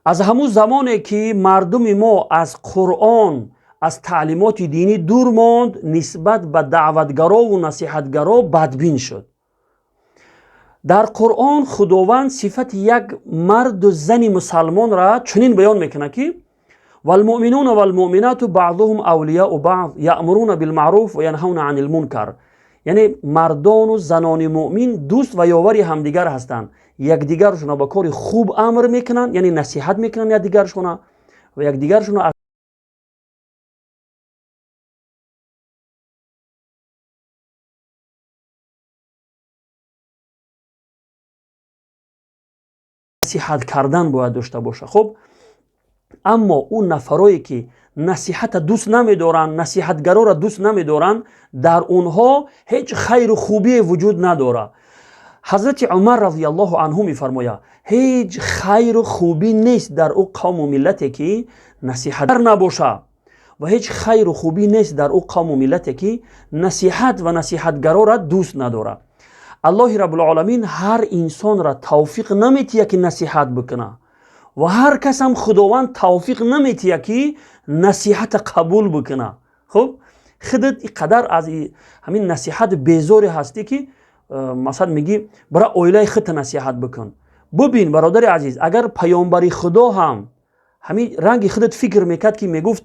از همون زمانی که مردم ما از قرآن از تعلیمات دینی دور ماند، نسبت به دعوتگرا و نصیحتگرا بدبین شد. در قرآن خداوند صفت یک مرد و زن مسلمان را چنین بیان میکنه که والمؤمنون والمؤمنات بعضهم اولیاء بعض یأمرون بالمعروف و ینهون عن المنکر. یعنی مردان و زنان مؤمن دوست و یاوری همدیگر هستند، یکدیگرشون به کار خوب امر میکنن، یعنی نصیحت میکنن یکدیگرشون و یکدیگرشون از نصیحت کردن باید داشته باشه. خب اما اون نفرایی که نصیحت دوست نمیدارن، نصیحتگرا را دوست نمیدارن، در اونها هیچ خیر و خوبی وجود نداره. حضرت عمر رضی الله عنه میفرماید هیچ خیر و خوبی نیست در او قوم و ملتی که نصیحت نباشه و هیچ خیر و خوبی نیست در او قوم و ملتی که نصیحت و نصیحتگرا را دوست نداره. الله رب العالمین هر انسان را توفیق نمیتیه که نصیحت بکنه و هر کس هم خداوند توفیق نمیتیه که نصیحت قبول بکنه. خب خودت اینقدر از همین نصیحت بیزاری هستی که مثلا میگی برای اویله خودت نصیحت بکن. ببین برادر عزیز، اگر پیامبری خدا هم همین رنگ خودت فکر میکرد که میگفت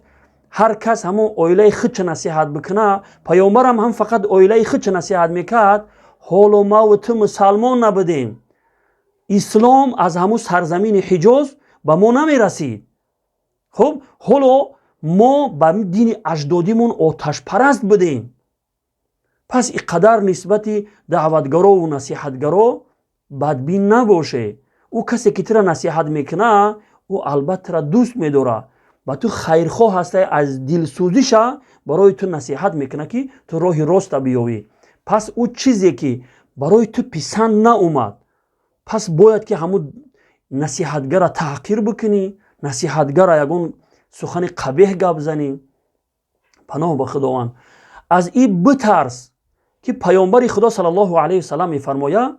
هر کس همون اویله خودش نصیحت بکنه، پیامبر هم فقط اویله خودش نصیحت میکرد، حالا ما و تو مسلمان نبودیم، اسلام از همون سرزمین حجاز به ما نمی رسید. خب حالا ما به دین اجدادیمون آتش پرست بودیم. پس اینقدر نسبت دعوتگرا و نصیحتگرا بدبین نباشه. او کسی که تو را نصیحت میکنه او البته را دوست میداره، با تو خیرخواه هسته، از دلسوزیش برای تو نصیحت میکنه که تو راه راست بیاوی. پس او چیزی که برای تو پسند ناومد، پس باید که همون نصیحتگر را تحقیر بکنی، نصیحتگر را یگون سخن قبیح گپ زنی. پناه به خداوند. از این بترس که پیامبر خدا صلی الله علیه و سلم میفرماید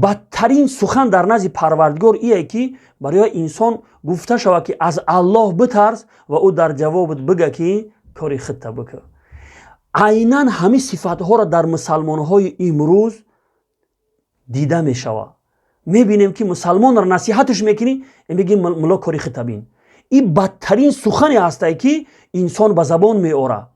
بدترین سخن در نزد پروردگار ایه که برای انسان گفته شود که از الله بترس و او در جوابت بگه که کاری خودت بکن. عیناً همین صفتها را در مسلمانهای امروز دیده می شود. می بینیم که مسلمان را نصیحتش میکنی میگی ملا کاری خودت بین. این بدترین سخنی هسته که انسان به زبان می آوره.